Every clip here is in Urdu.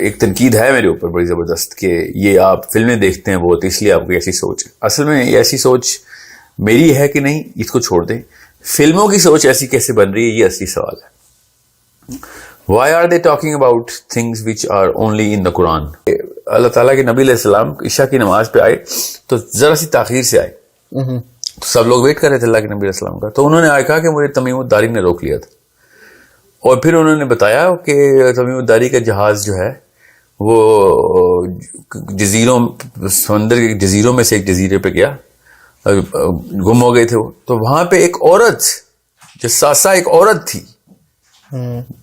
ایک تنقید ہے میرے اوپر بڑی زبردست کہ یہ آپ فلمیں دیکھتے ہیں بہت اس لیے آپ کی ایسی سوچ ہے. اصل میں یہ ایسی سوچ میری ہے کہ نہیں اس کو چھوڑ دیں. فلموں کی سوچ ایسی کیسے بن رہی ہے یہ اصلی سوال ہے. Why are they talking about things which are only in the Quran? اللہ تعالیٰ کے نبی علیہ السلام عشاء کی نماز پہ آئے تو ذرا سی تاخیر سے آئے. تو سب لوگ ویٹ کر رہے تھے اللہ کے نبی علیہ السلام کا. تو انہوں نے آئے کہا کہ مجھے تمیم الداری نے روک لیا تھا. اور پھر انہوں نے بتایا کہ تمیم الداری کا جہاز جو ہے وہ جزیروں سمندر کے جزیروں میں سے ایک جزیرے پہ گیا, گم ہو گئے تھے وہ. تو وہاں پہ ایک عورت جساسا ایک عورت تھی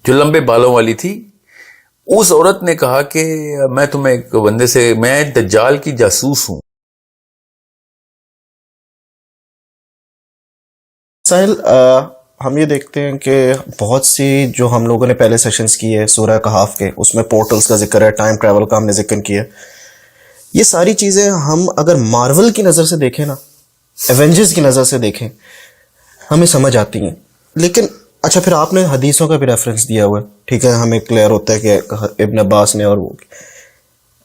جو لمبے بالوں والی تھی. اس عورت نے کہا کہ میں تمہیں ایک بندے سے, میں دجال کی جاسوس ہوں. ساحل, ہم یہ دیکھتے ہیں کہ بہت سی جو ہم لوگوں نے پہلے سیشنز کی ہے سورہ کہف کے, اس میں پورٹلز کا ذکر ہے, ٹائم ٹریول کا ہم نے ذکر کیا. یہ ساری چیزیں ہم اگر مارول کی نظر سے دیکھیں نا, ایونجرز کی نظر سے دیکھیں, ہمیں سمجھ آتی ہیں. لیکن اچھا پھر آپ نے حدیثوں کا بھی ریفرنس دیا ہوا ہے, ٹھیک ہے, ہمیں کلیئر ہوتا ہے کہ ابن عباس نے اور وہ.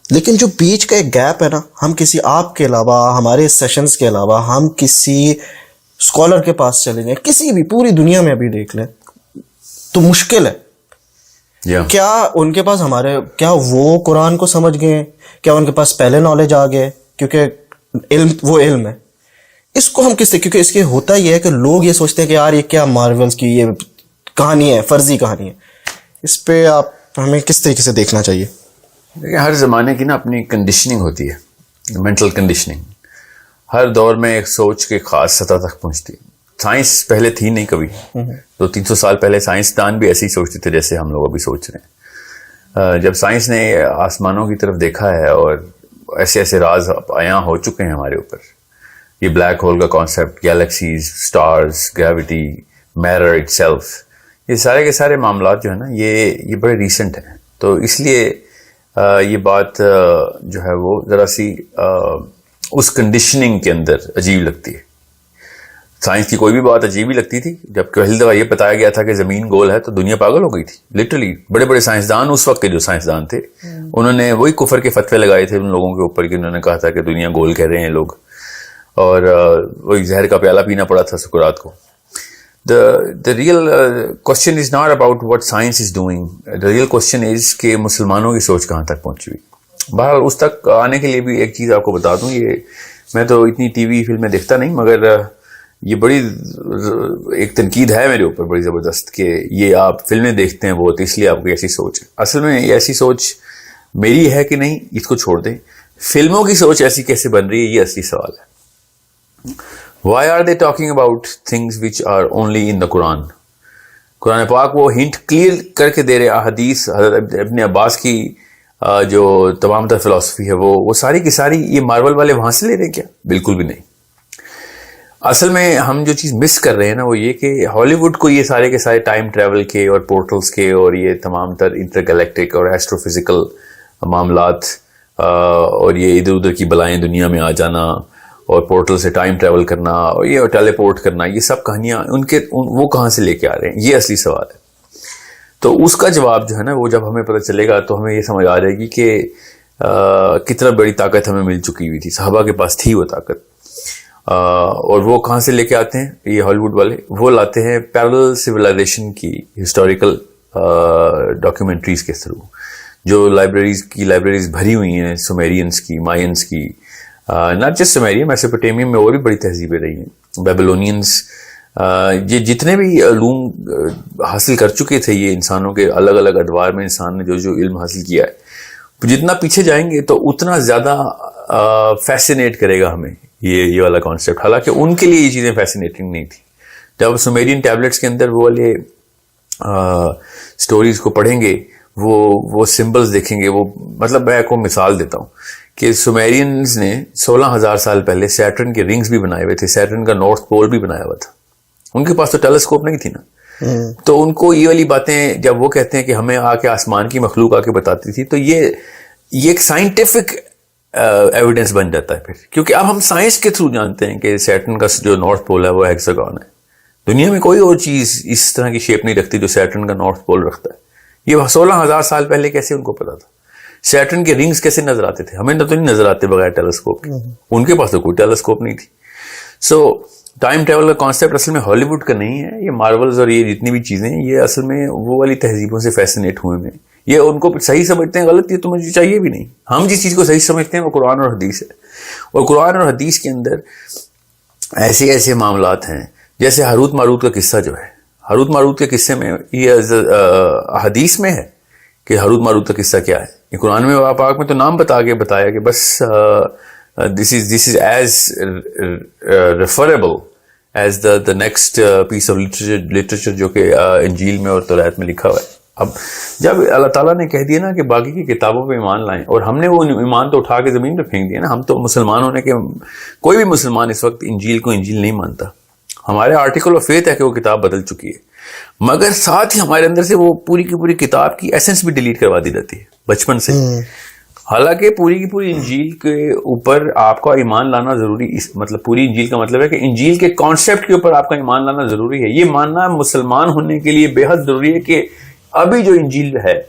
لیکن جو بیچ کا ایک گیپ ہے نا, ہم کسی آپ کے علاوہ, ہمارے سیشنز کے علاوہ, ہم کسی اسکالر کے پاس چلے جائیں, کسی بھی پوری دنیا میں ابھی دیکھ لیں تو مشکل ہے. کیا ان کے پاس کیا وہ قرآن کو سمجھ گئے, کیا ان کے پاس پہلے نالج آ گئے, کیونکہ وہ علم ہے. اس کو ہم کس سے, کیونکہ اس کے ہوتا یہ ہے کہ لوگ یہ سوچتے ہیں کہ یار یہ کیا مارولز کی یہ کہانی ہے, فرضی کہانی ہے. اس پہ آپ ہمیں کس طریقے سے دیکھنا چاہیے؟ ہر زمانے کی نا اپنی کنڈیشننگ ہوتی ہے, مینٹل کنڈیشننگ. ہر دور میں ایک سوچ کے خاص سطح تک پہنچتی ہے. سائنس پہلے تھی نہیں کبھی. 200-300 سال پہلے سائنسدان بھی ایسے ہی سوچتے تھے جیسے ہم لوگ ابھی سوچ رہے ہیں. جب سائنس نے آسمانوں کی طرف دیکھا ہے اور ایسے ایسے راز عیاں ہو چکے ہیں ہمارے اوپر, یہ بلیک ہول کا concept, galaxies, stars, gravity, mirror it self, یہ سارے کے سارے معاملات جو ہے نا یہ بڑے ریسنٹ ہیں. تو اس لیے یہ بات جو ہے وہ ذرا سی اس کنڈیشننگ کے اندر عجیب لگتی ہے. سائنس کی کوئی بھی بات عجیب ہی لگتی تھی. جب پہلی دفعہ یہ بتایا گیا تھا کہ زمین گول ہے تو دنیا پاگل ہو گئی تھی لٹرلی. بڑے بڑے سائنسدان, اس وقت کے جو سائنسدان تھے, انہوں نے وہی کفر کے فتوے لگائے تھے ان لوگوں کے اوپر کہ انہوں نے کہا تھا کہ دنیا گول کہہ رہے ہیں لوگ, اور وہی زہر کا پیالہ پینا پڑا تھا سکرات کو. The real question is not about what science is doing. The real question is کہ مسلمانوں کی سوچ کہاں تک پہنچی ہوئی. بہرحال اس تک آنے کے لیے بھی ایک چیز آپ کو بتا دوں, یہ میں تو اتنی ٹی وی فلمیں دیکھتا نہیں, مگر یہ بڑی ایک تنقید ہے میرے اوپر بڑی زبردست کہ یہ آپ فلمیں دیکھتے ہیں بہت اس لیے آپ کی ایسی سوچ ہے. اصل میں یہ ایسی سوچ میری ہے کہ نہیں اس کو چھوڑ دیں. فلموں کی سوچ ایسی کیسے بن رہی ہے یہ اصلی سوال ہے. Why are they talking about things which are only in the Quran? قرآن پاک وہ ہنٹ کلیئر کر کے دے رہے. حدیث حضرت ابن عباس کی جو تمام تر فلسفی ہے وہ ساری کی ساری یہ مارول والے وہاں سے لے رہے ہیں کیا؟ بالکل بھی نہیں. اصل میں ہم جو چیز مس کر رہے ہیں نا وہ یہ کہ ہالی ووڈ کو یہ سارے کے سارے ٹائم ٹریول کے اور پورٹلز کے اور یہ تمام تر انٹر گلیکٹک اور ایسٹرو فزیکل معاملات اور یہ ادھر ادھر کی بلائیں دنیا میں آ جانا اور پورٹل سے ٹائم ٹریول کرنا اور یہ ٹیلی پورٹ کرنا, یہ سب کہانیاں وہ کہاں سے لے کے آ رہے ہیں, یہ اصلی سوال ہے. تو اس کا جواب جو ہے نا وہ جب ہمیں پتہ چلے گا تو ہمیں یہ سمجھ آ جائے گی کہ کتنا بڑی طاقت ہمیں مل چکی ہوئی تھی. صحابہ کے پاس تھی وہ طاقت, اور وہ کہاں سے لے کے آتے ہیں یہ ہالی ووڈ والے, وہ لاتے ہیں پیرلل سویلائزیشن کی ہسٹوریکل ڈاکیومنٹریز کے تھرو, جو لائبریریز بھری ہوئی ہیں سومیرینس کی, مائنس کی, ناٹ جسٹ سومیرین, میسوپوٹیمیم میں اور بھی بڑی تہذیبیں رہی ہیں, بیبلونینس, یہ جتنے بھی علوم حاصل کر چکے تھے یہ انسانوں کے الگ الگ ادوار میں انسان نے جو علم حاصل کیا ہے, جتنا پیچھے جائیں گے تو اتنا زیادہ فیسینیٹ کرے گا ہمیں یہ والا کانسیپٹ. حالانکہ ان کے لیے یہ چیزیں فیسینیٹنگ نہیں تھی. جب سومیرین ٹیبلٹس کے اندر وہ والے سٹوریز کو پڑھیں گے, وہ سمبلز دیکھیں گے, وہ مطلب میں کو مثال دیتا ہوں کہ سومیرینز نے 16,000 سال پہلے سیٹرن کے رنگز بھی بنائے ہوئے تھے, سیٹرن کا نارتھ پول بھی بنایا ہوا تھا. ان کے پاس تو ٹیلیسکوپ نہیں تھی نا, تو ان کو یہ والی باتیں جب وہ کہتے ہیں کہ ہمیں آ کے آسمان کی مخلوق آ کے بتاتی تھی, تو یہ ایک سائنٹیفک ایویڈنس بن جاتا ہے پھر, کیونکہ اب ہم سائنس کے تھرو جانتے ہیں کہ سیٹرن کا جو نارتھ پول ہے وہ ہیکساگون ہے. دنیا میں کوئی اور چیز اس طرح کی شیپ نہیں رکھتی جو سیٹرن کا نارتھ پول رکھتا ہے. یہ 16,000 سال پہلے کیسے ان کو پتا تھا؟ سیٹرن کے رنگز کیسے نظر آتے تھے؟ ہمیں تو نہیں نظر آتے بغیر ٹیلیسکوپ کے. ان کے پاس تو کوئی ٹیلیسکوپ نہیں تھی. سو ٹائم ٹریول کا کانسیپٹ اصل میں ہالی ووڈ کا نہیں ہے. یہ مارولز اور یہ جتنی بھی چیزیں یہ اصل میں وہ والی تہذیبوں سے فیسنیٹ ہوئے ہیں. یہ ان کو صحیح سمجھتے ہیں غلط, یہ تو مجھے چاہیے بھی نہیں. ہم جس چیز کو صحیح سمجھتے ہیں وہ قرآن اور حدیث ہے. اور قرآن اور حدیث کے اندر ایسے ایسے معاملات ہیں جیسے ہاروت ماروت کا قصہ جو ہے. ہاروت ماروت کے قصے میں یہ حدیث میں ہے کہ ہاروت ماروت کا قصہ کیا ہے. یہ قرآن میں پاک میں تو نام بتا کے بتایا کہ بس this is as referable as the next piece of literature جو کہ انجیل میں اور تورات میں لکھا ہوا ہے. اب جب اللہ تعالیٰ نے کہہ دیا نا کہ باقی کی کتابوں پہ ایمان لائیں, اور ہم نے وہ ایمان تو اٹھا کے زمین پہ پھینک دیا نا. ہم تو مسلمان ہونے کے, کوئی بھی مسلمان اس وقت انجیل کو انجیل نہیں مانتا. ہمارے آرٹیکل آف فیتھ ہے کہ وہ کتاب بدل چکی ہے, مگر ساتھ ہی ہمارے اندر سے وہ پوری کی پوری کتاب کی ایسنس بھی ڈیلیٹ کروا دی جاتی ہے بچپن سے. حالانکہ پوری کی پوری انجیل کے اوپر آپ کا ایمان لانا ضروری, مطلب پوری انجیل کا مطلب ہے کہ انجیل کے کانسیپٹ کے اوپر آپ کا ایمان لانا ضروری ہے. یہ ماننا مسلمان ہونے کے لیے بے حد ضروری ہے کہ ابھی جو انجیل ہے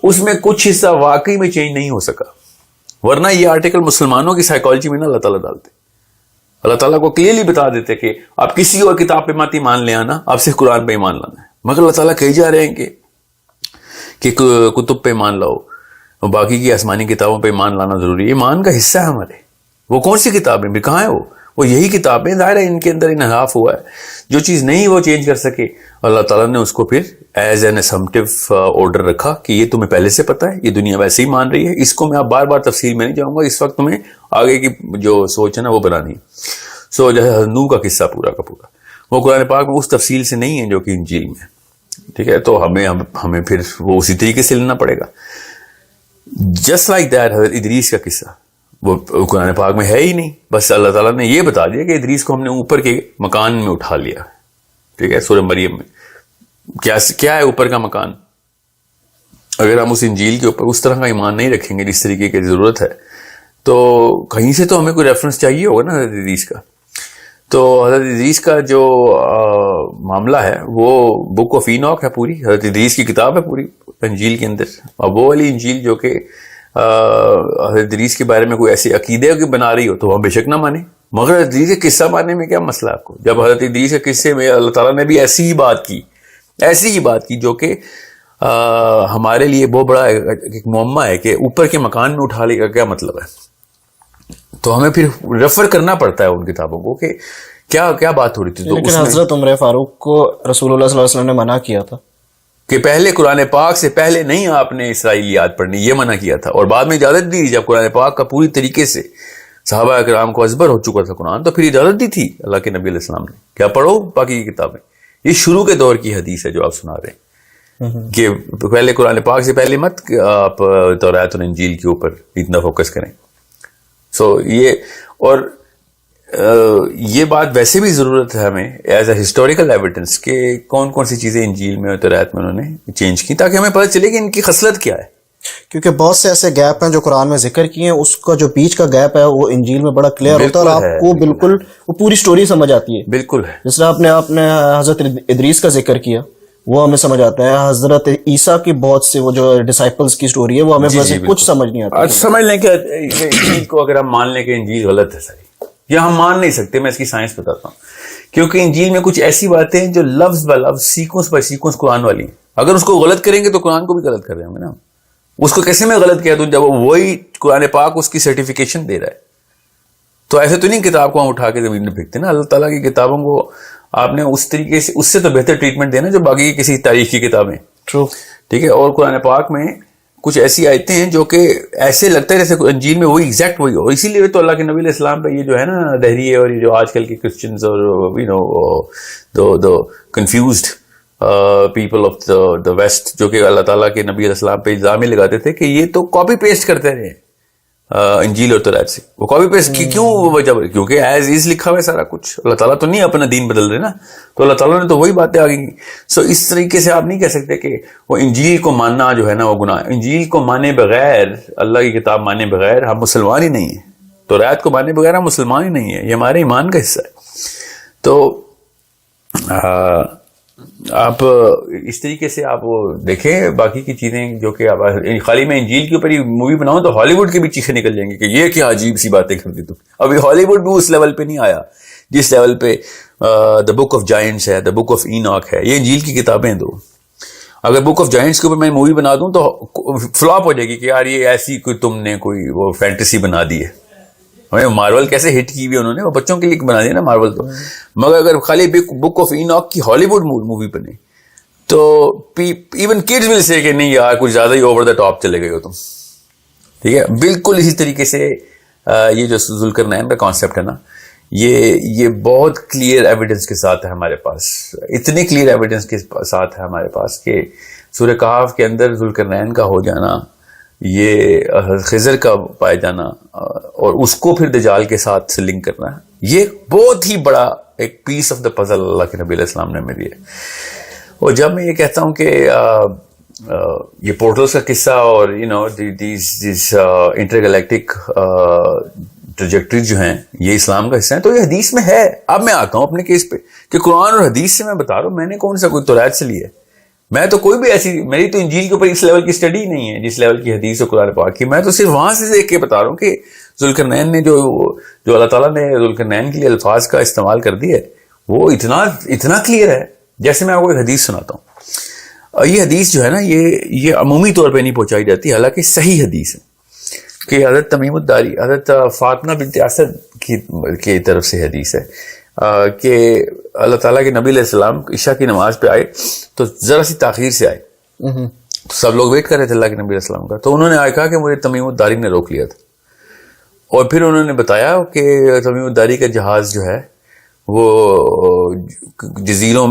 اس میں کچھ حصہ واقعی میں چینج نہیں ہو سکا, ورنہ یہ آرٹیکل مسلمانوں کی سائیکالوجی میں نہ اللہ تعالیٰ ڈالتے. اللہ تعالیٰ کو کلیئرلی بتا دیتے کہ آپ کسی اور کتاب پہ مت ایمان لے آنا, آپ صرف قرآن پہ ایمان لانا ہے. مگر اللہ تعالیٰ کہی جا رہے ہیں کہ کتب پہ ایمان لاؤ, باقی کی آسمانی کتابوں پہ ایمان لانا ضروری ہے. ایمان کا حصہ ہے ہمارے. وہ کون سی کتابیں بھی کہاں ہے وہ یہی کتابیں. ظاہر ہے ان کے اندر انحراف ہوا ہے, جو چیز نہیں وہ چینج کر سکے. اللہ تعالیٰ نے اس کو پھر ایز این اسمپٹیو آرڈر رکھا کہ یہ تمہیں پہلے سے پتا ہے, یہ دنیا ویسے ہی مان رہی ہے. اس کو میں اب بار بار تفصیل میں نہیں جاؤں گا, اس وقت تمہیں آگے کی جو سوچ ہے نا وہ بنانی ہے. سو جیسے نوح کا قصہ پورا کا پورا وہ قرآن پاک میں اس تفصیل سے نہیں ہے جو کہ انجیل میں. ٹھیک ہے, تو ہمیں پھر وہ اسی طریقے سے لینا پڑے گا. جسٹ لائک دیٹ حضرت ادریس کا قصہ وہ قرآن پاک میں ہے ہی نہیں. بس اللہ تعالیٰ نے یہ بتا دیا کہ ادریس کو ہم نے اوپر کے مکان میں اٹھا لیا. ٹھیک ہے, سورہ مریم میں کیا ہے اوپر کا مکان. اگر ہم اس انجیل کے اوپر اس طرح کا ایمان نہیں رکھیں گے جس طریقے کی ضرورت ہے, تو کہیں سے تو ہمیں کوئی ریفرنس چاہیے ہوگا نا حضرت ادریس کا. تو حضرت ادریس کا جو معاملہ ہے وہ بک آف اینوک ہے, پوری حضرت ادریس کی کتاب ہے پوری انجیل کے اندر. اب وہ والی انجیل جو کہ حضرت ادریس کے بارے میں کوئی ایسی عقیدے کی بنا رہی ہو تو ہم بے شک نہ مانیں. مگر حضرت ادریس کے قصہ ماننے میں کیا مسئلہ آپ کو, جب حضرت ادریس کے قصے میں اللہ تعالیٰ نے بھی ایسی ہی بات کی جو کہ ہمارے لیے بہت بڑا ایک معمہ ہے کہ اوپر کے مکان میں اٹھا لے کا کیا مطلب ہے. تو ہمیں پھر ریفر کرنا پڑتا ہے ان کتابوں کو کہ کیا بات ہو رہی تھی. تو لیکن حضرت عمر فاروق کو رسول اللہ صلی اللہ علیہ وسلم نے منع کیا تھا کہ پہلے قرآن پاک سے پہلے نہیں آپ نے اسرائیلیات پڑھنی, یہ منع کیا تھا. اور بعد میں اجازت دی جب قرآن پاک کا پوری طریقے سے صحابہ اکرام کو ازبر ہو چکا تھا قرآن, تو پھر اجازت دی تھی اللہ کے نبی علیہ السلام نے کیا پڑھو باقی کی کتابیں. یہ شروع کے دور کی حدیث ہے جو آپ سنا رہے ہیں کہ پہلے قرآن پاک سے پہلے مت آپ تورات اور انجیل کے اوپر اتنا فوکس کریں. سو یہ بات ویسے بھی ضرورت ہے ہمیں ایز اے ہسٹوریکل ایویڈنس کہ کون کون سی چیزیں انجیل میں اور تورات میں انہوں نے چینج کی, تاکہ ہمیں پتہ چلے کہ ان کی خصلت کیا ہے. کیونکہ بہت سے ایسے گیپ ہیں جو قرآن میں ذکر کیے ہیں, اس کا جو بیچ کا گیپ ہے وہ انجیل میں بڑا کلیئر ہوتا ہے اور آپ کو بالکل وہ پوری سٹوری سمجھ آتی ہے. بالکل ہے. جس طرح آپ نے حضرت ادریس کا ذکر کیا وہ ہمیں سمجھ آتا ہے. حضرت عیسیٰ کی بہت سے وہ جو ڈسائپلز کی سٹوری ہے وہ ہمیں ویسے کچھ سمجھ نہیں آتا. سمجھ لیں کہ انجیل کو اگر ہم مان لیں کہ انجیل غلط ہے ساری, یا ہم مان نہیں سکتے, میں اس کی سائنس بتاتا ہوں. کیونکہ انجیل میں کچھ ایسی باتیں ہیں جو لفظ ب لفظ سیکوینس بائی سیکوینس قرآن والی ہیں. اگر اس کو غلط کریں گے تو قرآن کو بھی غلط کر رہے ہوں گے نا. اس کو کیسے میں غلط کیا دوں جب وہی قرآن پاک اس کی سرٹیفکیشن دے رہا ہے. تو ایسے تو نہیں کتاب کو ہم اٹھا کے زمین میں پھینکتے نا. اللہ تعالیٰ کی کتابوں کو آپ نے اس طریقے سے, اس سے تو بہتر ٹریٹمنٹ دینا جو باقی کسی تاریخ کی کتابیں. ٹھیک ہے. اور قرآن پاک میں کچھ ایسی آیتیں ہیں جو کہ ایسے لگتا ہے جیسے انجیل میں وہی ایگزیکٹ وہی ہو. اور اسی لیے تو اللہ کے نبی علیہ السلام پہ یہ جو ہے نا دہریے اور یہ جو آج کل کے کرسچنز اور دو confused people of the west جو کہ اللہ تعالیٰ کے نبی علیہ السلام پہ الزام ہی لگاتے تھے کہ یہ تو کاپی پیسٹ کرتے رہے انجیل اور تورات سے. وہ کاپی پیسٹ کی کیوں وجہ, کیونکہ ایز از لکھا ہوا ہے سارا کچھ. اللہ تعالیٰ تو نہیں اپنا دین بدل رہے نا, تو اللہ تعالیٰ نے تو وہی باتیں آ گئی. سو اس طریقے سے آپ نہیں کہہ سکتے کہ وہ انجیل کو ماننا جو ہے نا وہ گناہ. انجیل کو مانے بغیر, اللہ کی کتاب مانے بغیر ہم مسلمان ہی نہیں ہیں. تورات کو مانے بغیر ہم مسلمان ہی نہیں ہیں. یہ ہمارے ایمان کا حصہ ہے. تو آپ اس طریقے سے آپ وہ دیکھیں باقی کی چیزیں جو کہ آپ خالی میں انجیل کے اوپر ہی مووی بناؤں تو ہالی ووڈ کی بھی چیخیں نکل جائیں گے کہ یہ کیا عجیب سی باتیں کرتی تم. ابھی ہالی ووڈ بھی اس لیول پہ نہیں آیا جس لیول پہ دا بک آف جائنٹس ہے, دا بک آف ایناک ہے. یہ انجیل کی کتابیں دو. اگر بک آف جائنٹس کے اوپر میں مووی بنا دوں تو فلاپ ہو جائے گی کہ یار یہ ایسی کوئی تم نے کوئی وہ فینٹیسی بنا دی ہے. مارول کیسے ہٹ کی ہوئی انہوں نے, وہ بچوں کے لیے بنا دیا نا مارول تو. مگر اگر خالی بک آف ایناک کی ہالی ووڈ مووی بنے تو ایون کڈز ول سے کہ نہیں یار کچھ زیادہ ہی اوور دا ٹاپ چلے گئے ہو تم. ٹھیک ہے, بالکل اسی طریقے سے یہ جو ذوالقرنین کا کانسیپٹ ہے نا, یہ بہت کلیئر ایویڈنس کے ساتھ ہے ہمارے پاس. اتنے کلیئر ایویڈنس کے ساتھ ہے ہمارے پاس کہ سورہ کہف کے اندر ذوالقرنین کا ہو جانا, یہ خضر کا پائے جانا اور اس کو پھر دجال کے ساتھ سے لنک کرنا, یہ بہت ہی بڑا ایک پیس آف دا پزل اللہ کے نبی علیہ السلام نے ہمیں دیا. اور جب میں یہ کہتا ہوں کہ یہ پورٹلز کا قصہ اور دیز انٹر گلیکٹک ٹریجیکٹریز جو ہیں یہ اسلام کا حصہ ہیں, تو یہ حدیث میں ہے. اب میں آتا ہوں اپنے کیس پہ کہ قرآن اور حدیث سے میں بتا رہا ہوں, میں نے کون سا کوئی توریت سے لی ہے. میں تو کوئی بھی ایسی, میری تو انجیل کے اوپر اس لیول کی اسٹڈی نہیں ہے جس لیول کی حدیث اور قرآن پاک کی. میں تو صرف وہاں سے دیکھ کے بتا رہا ہوں کہ ذوالقرنین نے جو اللہ تعالیٰ نے ذوالقرنین کے لیے الفاظ کا استعمال کر دی ہے وہ اتنا کلیئر ہے. جیسے میں آپ کو ایک حدیث سناتا ہوں. یہ حدیث جو ہے نا یہ عمومی طور پہ نہیں پہنچائی جاتی, حالانکہ صحیح حدیث ہے کہ حضرت تمیم الداری, حضرت فاطمہ بنت اسد کی طرف سے حدیث ہے کہ اللہ تعالیٰ کے نبی علیہ السلام عشاء کی نماز پہ آئے تو ذرا سی تاخیر سے آئے, تو سب لوگ ویٹ کر رہے تھے اللہ کے نبی علیہ السلام کا. تو انہوں نے کہا کہ مجھے تمیم الداری نے روک لیا تھا, اور پھر انہوں نے بتایا کہ تمیم الداری کا جہاز جو ہے وہ جزیروں,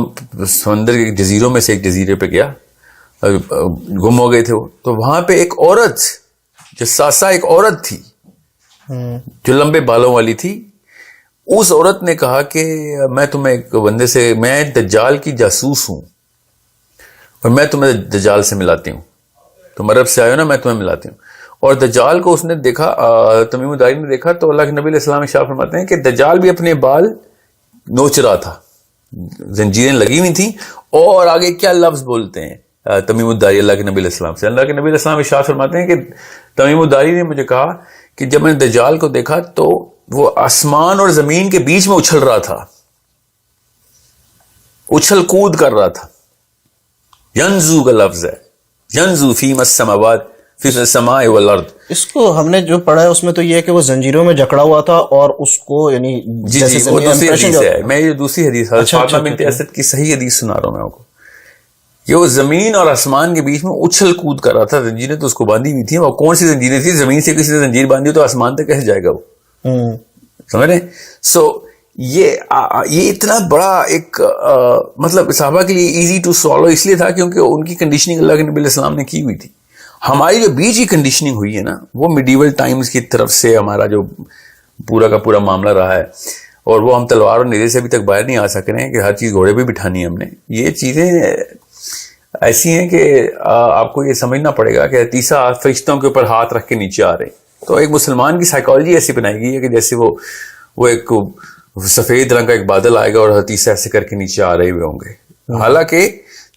سمندر کے جزیروں میں سے ایک جزیرے پہ گیا, گم ہو گئے تھے وہ. تو وہاں پہ ایک عورت جساسا, ایک عورت تھی جو لمبے بالوں والی تھی. اس عورت نے کہا کہ میں تمہیں ایک بندے سے, میں دجال کی جاسوس ہوں اور میں تمہیں دجال سے ملاتی ہوں, تم عرب سے آئے ہو نا, میں تمہیں ملاتی ہوں. اور دجال کو اس نے دیکھا, تمیم الداری نے دیکھا, تو اللہ کے نبی علیہ السلام ارشاد فرماتے ہیں کہ دجال بھی اپنے بال نوچ رہا تھا, زنجیریں لگی ہوئی تھیں. اور آگے کیا لفظ بولتے ہیں تمیم الداری اللہ کے نبی علیہ السلام سے, اللہ کے نبی علیہ السلام ارشاد فرماتے ہیں کہ تمیم الداری نے مجھے کہا کہ جب میں نے دجال کو دیکھا تو وہ آسمان اور زمین کے بیچ میں اچھل رہا تھا, اچھل کود کر رہا تھا. ینزو کا لفظ ہے, ینزو فی السماوات فی السماء والارض. اس کو ہم نے جو پڑھا ہے اس میں تو یہ ہے کہ وہ زنجیروں میں جکڑا ہوا تھا اور اس کو یعنی جیسے وہ دوسری حدیث ہے. میں یہ دوسری حدیث فاطمہ بنت اسد کی صحیح حدیث سنا رہا ہوں میں آپ کو, کہ وہ زمین اور آسمان کے بیچ میں اچھل کود کر رہا تھا. زنجیریں تو اس کو باندھی ہوئی تھی, اور کون سی زنجیریں تھی, زمین سے کسی نے زنجیر باندھی تو آسمان تک کیسے جائے گا وہ, سمجھ رہے ہیں. سو یہ اتنا بڑا ایک مطلب صحابہ کے لیے ایزی ٹو سالو اس لیے تھا کیونکہ ان کی کنڈیشننگ اللہ کے نبی علیہ السلام نے کی ہوئی تھی. ہماری جو بیچ کی کنڈیشننگ ہوئی ہے نا وہ میڈیول ٹائمز کی طرف سے ہمارا جو پورا کا پورا معاملہ رہا ہے, اور وہ ہم تلوار اور نیزے سے ابھی تک باہر نہیں آ سک رہے ہیں کہ ہر چیز گھوڑے پہ بٹھانی ہے ہم نے. یہ چیزیں ایسی ہیں کہ آپ کو یہ سمجھنا پڑے گا کہ تیسرا فرشتوں کے اوپر ہاتھ رکھ کے نیچے آ رہے ہیں. تو ایک مسلمان کی سائیکالوجی ایسی بنائی گئی ہے کہ جیسے وہ ایک سفید رنگ کا ایک بادل آئے گا اور حتیثہ ایسے کر کے نیچے آ رہے ہوئے ہوں گے. حالانکہ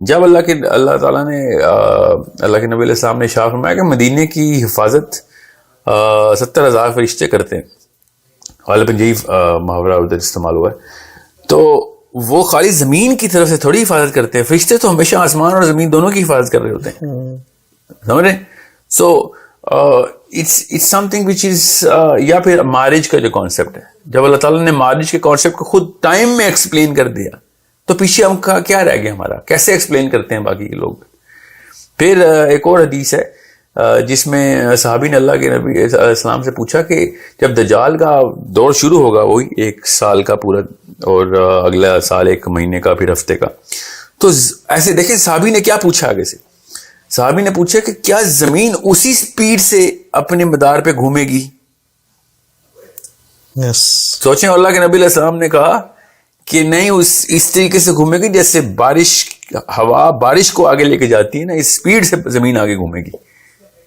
جب اللہ تعالیٰ نے اللہ کے نبی علیہ السلام نے ارشاد فرمایا کہ مدینے کی حفاظت 70,000 فرشتے کرتے ہیں, غالباً یہی محاورہ ادھر استعمال ہوا ہے, تو وہ خالی زمین کی طرف سے تھوڑی حفاظت کرتے ہیں. فرشتے تو ہمیشہ آسمان اور زمین دونوں کی حفاظت کر رہے ہوتے ہیں, سمجھ رہے ہیں. So it's some thing which از, یا پھر معراج کا جو کانسیپٹ ہے, جب اللہ تعالیٰ نے معراج کے کانسیپٹ کو خود ٹائم میں ایکسپلین کر دیا تو پیچھے ہم کا کیا رہ گیا, ہمارا کیسے ایکسپلین کرتے ہیں باقی کے لوگ. پھر ایک اور حدیث ہے جس میں صحابی نے اللہ کے نبی علیہ السلام سے پوچھا کہ جب دجال کا دور شروع ہوگا, وہی 1 سال کا پورا اور اگلا سال 1 مہینے کا پھر ہفتے کا, تو ایسے دیکھیں صحابی نے کیا پوچھا آگے سے. صحابی نے پوچھا کہ کیا زمین اسی سپیڈ سے اپنے مدار پہ گھومے گی؟ سوچیں, اللہ کے نبی علیہ السلام نے کہا کہ نہیں, اس طریقے سے گھومے گی جیسے ہوا بارش کو آگے لے کے جاتی ہے نا, اس سپیڈ سے زمین آگے گھومے گی.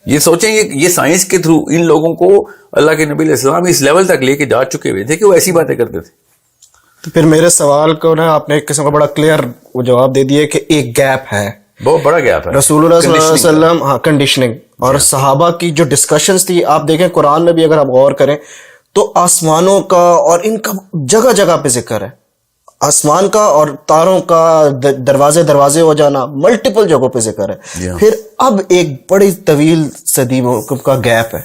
یہ سوچیں, یہ سائنس کے تھرو ان لوگوں کو اللہ کے نبی علیہ السلام اس لیول تک لے کے جا چکے ہوئے تھے کہ وہ ایسی باتیں کرتے تھے. تو پھر میرے سوال کو نا آپ نے ایک قسم کا بڑا کلیئر جواب دے دیا کہ ایک گیپ ہے, بہت بڑا گیپ ہے رسول اللہ صلی اللہ علیہ وسلم, ہاں کنڈیشننگ, اور صحابہ کی جو ڈسکشنز تھی, آپ دیکھیں قرآن میں بھی اگر آپ غور کریں تو آسمانوں کا اور ان کا جگہ جگہ پہ ذکر ہے, آسمان کا اور تاروں کا دروازے ہو جانا ملٹیپل جگہوں پہ ذکر ہے. پھر اب ایک بڑی طویل صدیوں کا گیپ ہے,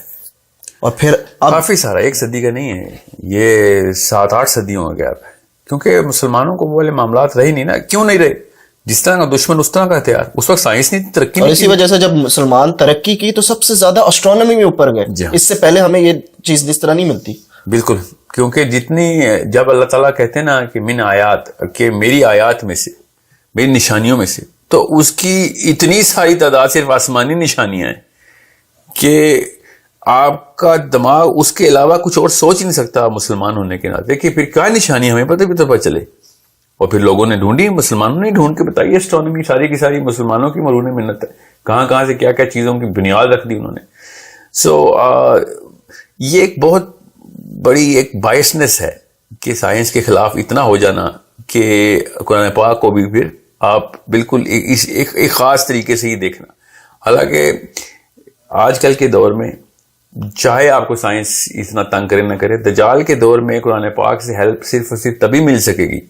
اور پھر اب کافی سارا, ایک صدی کا نہیں ہے یہ, 7-8 صدیوں کا گیپ ہے, کیونکہ مسلمانوں کو وہ والے معاملات رہے نہیں نا. کیوں نہیں رہے؟ جس طرح کا دشمن اس طرح کا ہتھیار. اس وقت سائنس نے ترقی اور نہیں اسی وجہ سے جب مسلمان ترقی کی تو سب سے زیادہ اسٹرونومی میں اوپر گئے. اس سے پہلے ہمیں یہ چیز اس طرح نہیں ملتی. بالکل, کیونکہ جتنی جب اللہ تعالیٰ کہتے ہیں نا کہ من آیات, کہ میری آیات میں سے, میری نشانیوں میں سے, تو اس کی اتنی ساری تعداد صرف آسمانی نشانیاں ہیں کہ آپ کا دماغ اس کے علاوہ کچھ اور سوچ نہیں سکتا مسلمان ہونے کے ناطے, کہ پھر کیا نشانی ہمیں پتہ بھی تو پتہ چلے. اور پھر لوگوں نے ڈھونڈی, مسلمانوں نے ڈھونڈ کے بتائی اسٹرانومی, ساری کی ساری مسلمانوں کی مرہون منت ہے, کہاں کہاں سے کیا کیا چیزوں کی بنیاد رکھ دی انہوں نے. سو یہ ایک بہت بڑی ایک بائسنس ہے کہ سائنس کے خلاف اتنا ہو جانا کہ قرآن پاک کو بھی پھر آپ بالکل ایک خاص طریقے سے ہی دیکھنا. حالانکہ آج کل کے دور میں چاہے آپ کو سائنس اتنا تنگ کرے نہ کرے, دجال کے دور میں قرآن پاک سے ہیلپ صرف اور صرف تبھی مل سکے گی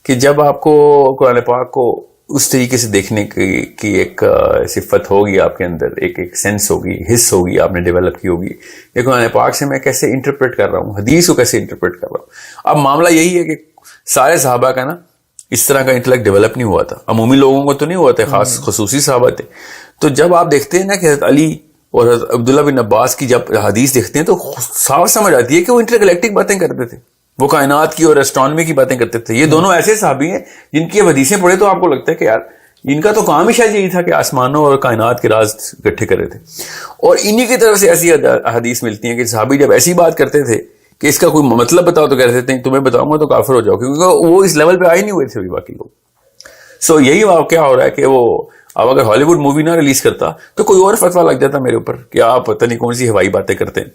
کہ جب آپ کو قرآن پاک کو اس طریقے سے دیکھنے کی ایک صفت ہوگی آپ کے اندر, ایک سینس ہوگی, حس ہوگی, آپ نے ڈیولپ کی ہوگی کہ قرآن پاک سے میں کیسے انٹرپریٹ کر رہا ہوں, حدیث کو کیسے انٹرپریٹ کر رہا ہوں. اب معاملہ یہی ہے کہ سارے صحابہ کا نا اس طرح کا انٹلیکٹ ڈیولپ نہیں ہوا تھا, عمومی لوگوں کو تو نہیں ہوا تھا, خاص خصوصی صحابہ تھے. تو جب آپ دیکھتے ہیں نا کہ حضرت علی اور حضرت عبداللہ بن عباس کی جب حدیث دیکھتے ہیں تو صاف سمجھ آتی ہے کہ وہ انٹرگلیکٹک باتیں کرتے تھے, وہ کائنات کی اور اسٹرانومی کی باتیں کرتے تھے. یہ دونوں ایسے صحابی ہیں جن کی حدیثیں پڑھے تو آپ کو لگتا ہے کہ یار ان کا تو کام ہی شاید یہی تھا کہ آسمانوں اور کائنات کے راز اکٹھے کرے تھے. اور انہی کی طرف سے ایسی حدیث ملتی ہیں کہ صحابی جب ایسی بات کرتے تھے کہ اس کا کوئی مطلب بتاؤ تو کہتے تھے تمہیں بتاؤں گا تو کافر ہو جاؤ, کیونکہ وہ اس لیول پہ آئے نہیں ہوئے تھے ابھی باقی لوگ. سو یہی واقعہ ہو رہا ہے کہ وہ اب اگر ہالی ووڈ مووی نہ ریلیز کرتا تو کوئی اور فتویٰ لگ جاتا میرے اوپر کہ آپ پتہ نہیں کون سی ہوائی باتیں کرتے ہیں.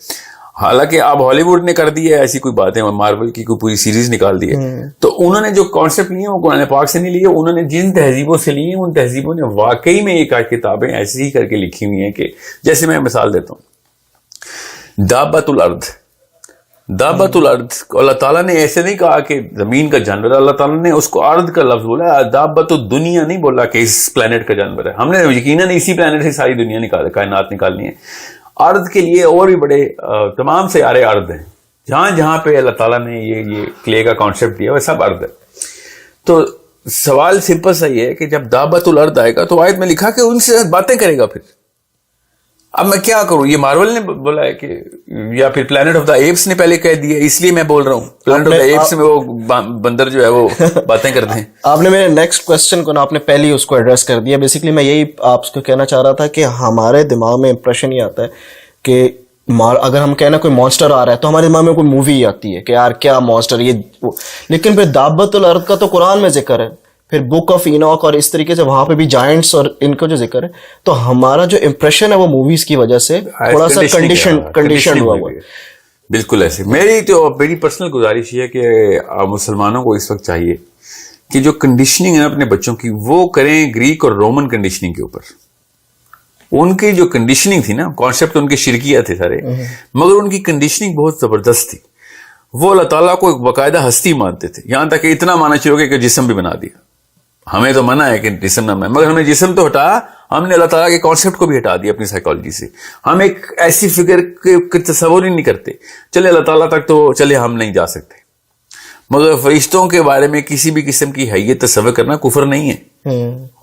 حالانکہ اب ہالی ووڈ نے کر دی ہے ایسی کوئی باتیں, مارول کی کوئی پوری سیریز نکال دی ہے, تو انہوں نے جو کانسیپٹ لیے وہ قرآن پاک سے نہیں لیے, انہوں نے جن تہذیبوں سے لیے ان تہذیبوں نے واقعی میں یہ کتابیں ایسی ہی کر کے لکھی ہوئی ہیں کہ جیسے میں مثال دیتا ہوں, دابت الارض, اللہ تعالیٰ نے ایسے نہیں کہا کہ زمین کا جانور, اللہ تعالیٰ نے اس کو ارض کا لفظ بولا, دابت الدنیا نہیں بولا کہ اس پلانٹ کا جانور ہے. ہم نے یقیناً اسی پلانٹ سے ساری دنیا کائنات نکالنی ہے. ارض کے لیے اور بھی بڑے تمام سیارے ارض ہیں, جہاں جہاں پہ اللہ تعالیٰ نے یہ کلے کا کانسیپٹ دیا وہ سب ارض ہے. تو سوال سمپل سا یہ ہے کہ جب دابت الارض آئے گا تو آیت میں لکھا کہ ان سے باتیں کرے گا. پھر اب میں کیا کروں, یہ مارول نے بولا ہے کہ یا پھر پلانٹ آف دا ایپس نے پہلے کہہ دیا, اس لیے میں بول رہا ہوں پلانٹ آف دا ایپس میں وہ بندر جو ہے وہ باتیں کرتے ہیں. آپ نے میرے نیکسٹ کوسچن کو نا آپ نے پہلے اس کو ایڈریس کر دیا. بیسکلی میں یہی آپ کو کہنا چاہ رہا تھا کہ ہمارے دماغ میں امپریشن یہ آتا ہے کہ اگر ہم کہنا کوئی مانسٹر آ رہا ہے تو ہمارے دماغ میں کوئی مووی آتی ہے کہ یار کیا مانسٹر یہ, لیکن پھر دابت الارض کا تو قرآن میں ذکر ہے, پھر بک آف اینوک اور اس طریقے سے وہاں پہ بھی جائنٹس اور ان کا جو ذکر ہے, تو ہمارا جو امپریشن ہے وہ موویز کی وجہ سے تھوڑا سا کنڈیشن ہوا ہوا ہے. بالکل ایسے. میری پرسنل گزارش یہ ہے کہ مسلمانوں کو اس وقت چاہیے کہ جو کنڈیشننگ ہے اپنے بچوں کی وہ کریں گریک اور رومن کنڈیشننگ کے اوپر. ان کی جو کنڈیشننگ تھی نا, کانسیپٹ ان کے شرکیہ تھے سارے, مگر ان کی کنڈیشننگ بہت زبردست تھی. وہ اللہ تعالیٰ کو ایک باقاعدہ ہستی مانتے تھے, یہاں تک کہ اتنا مانا چاہیے کہ جسم بھی بنا دیا. ہمیں تو منع ہے کہ جسم نہ بنائے, مگر ہم نے جسم تو ہٹایا, ہم نے اللہ تعالیٰ کے کانسیپٹ کو بھی ہٹا دیا اپنی سائیکالوجی سے. ہم ایک ایسی فگر کے تصور ہی نہیں کرتے. چلے اللہ تعالیٰ تک تو چلے ہم نہیں جا سکتے, مگر فرشتوں کے بارے میں کسی بھی قسم کی حیثیت تصور کرنا کفر نہیں ہے.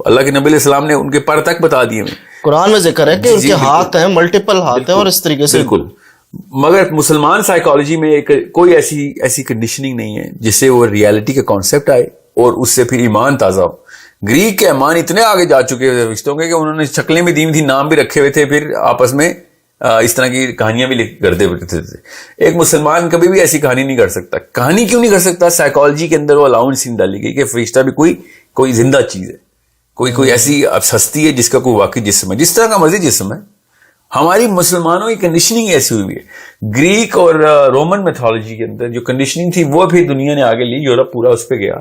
اللہ کے نبی علیہ السلام نے ان کے پر تک بتا دیے. قرآن میں ذکر ہے کہ ان کے ہاتھ ہیں, ملٹیپل ہاتھ ہیں, اور اس طریقے سے بالکل. مگر مسلمان سائیکالوجی میں کوئی ایسی کنڈیشننگ نہیں ہے جس سے وہ ریالٹی کا کانسیپٹ آئے اور اس سے پھر ایمان تازہ ہو. گریک کے ایمان اتنے آگے جا چکے ہوئے رشتوں کے کہ انہوں نے شکلیں بھی دی تھی, نام بھی رکھے ہوئے تھے, پھر آپس میں اس طرح کی کہانیاں بھی کرتے تھے. ایک مسلمان کبھی بھی ایسی کہانی نہیں کر سکتا. کہانی کیوں نہیں کر سکتا؟ سائیکالوجی کے اندر وہ الاؤنس ڈالی گئی کہ فرشتہ بھی کوئی زندہ چیز ہے, کوئی ایسی ہستی ہے جس کا کوئی واقعی جسم ہے, جس طرح کا مرضی جسم ہے. ہماری مسلمانوں کی کنڈیشننگ ایسی ہوئی ہے. گریک اور رومن میتھولوجی کے اندر جو کنڈیشننگ تھی وہ بھی دنیا نے آگے لی, یورپ پورا اس پہ گیا,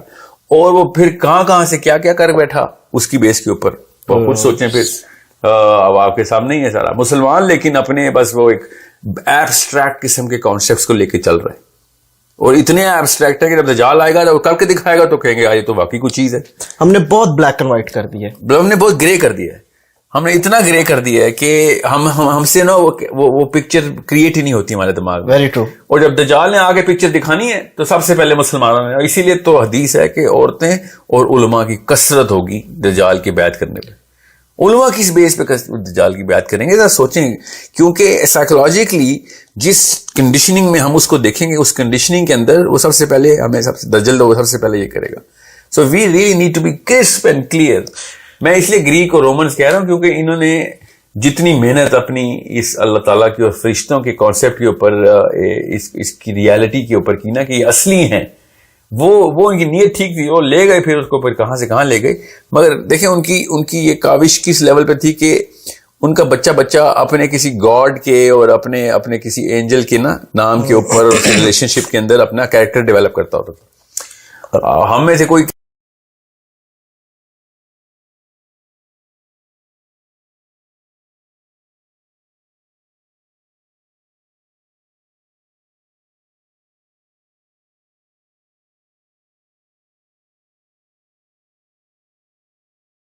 اور وہ پھر کہاں سے کیا کیا کر بیٹھا اس کی بیس کے اوپر. وہ خود سوچیں پھر, اب آپ کے سامنے ہی ہے سارا. مسلمان لیکن اپنے بس وہ ایک ایبسٹریکٹ قسم کے کانسیپٹس کو لے کے چل رہے ہیں, اور اتنے ایبسٹریکٹ ہے کہ جب دجال آئے گا تو کر کے دکھائے گا تو کہیں گے یہ تو واقعی کوئی چیز ہے. ہم نے بہت بلیک اینڈ وائٹ کر دی ہے, ہم نے بہت گرے کر دیا ہے, ہم نے اتنا گرے کر دیا ہے کہ ہم سے نا وہ پکچر کریٹ ہی نہیں ہوتی ہمارے دماغ میں. Very true. اور جب دجال نے آگے پکچر دکھانی ہے تو سب سے پہلے مسلمانوں نے, اسی لیے تو حدیث ہے کہ عورتیں اور علماء کی کثرت ہوگی دجال کی بیعت کرنے پہ. علماء کس بیس پہ دجال کی بیعت کریں گے, ذرا سوچیں, کیونکہ سائیکولوجیکلی جس کنڈیشننگ میں ہم اس کو دیکھیں گے اس کنڈیشننگ کے اندر وہ سب سے پہلے ہمیں دجل وہ سب سے پہلے یہ کرے گا. So we really need to be crisp and clear. میں اس لیے گریک اور رومنز کہہ رہا ہوں کیونکہ انہوں نے جتنی محنت اپنی اس اللہ تعالیٰ کی اور فرشتوں کے کانسیپٹ کے اوپر, اس کی ریالٹی کے اوپر کی نا کہ یہ اصلی ہیں, وہ ان کی نیت ٹھیک تھی, وہ لے گئے پھر اس کو پھر کہاں سے کہاں لے گئے. مگر دیکھیں ان کی یہ کاوش کس لیول پہ تھی کہ ان کا بچہ اپنے کسی گاڈ کے اور اپنے کسی اینجل کے نا نام کے اوپر ریلیشن شپ کے اندر اپنا کیریکٹر ڈیولپ کرتا ہوتا تھا. ہم میں سے کوئی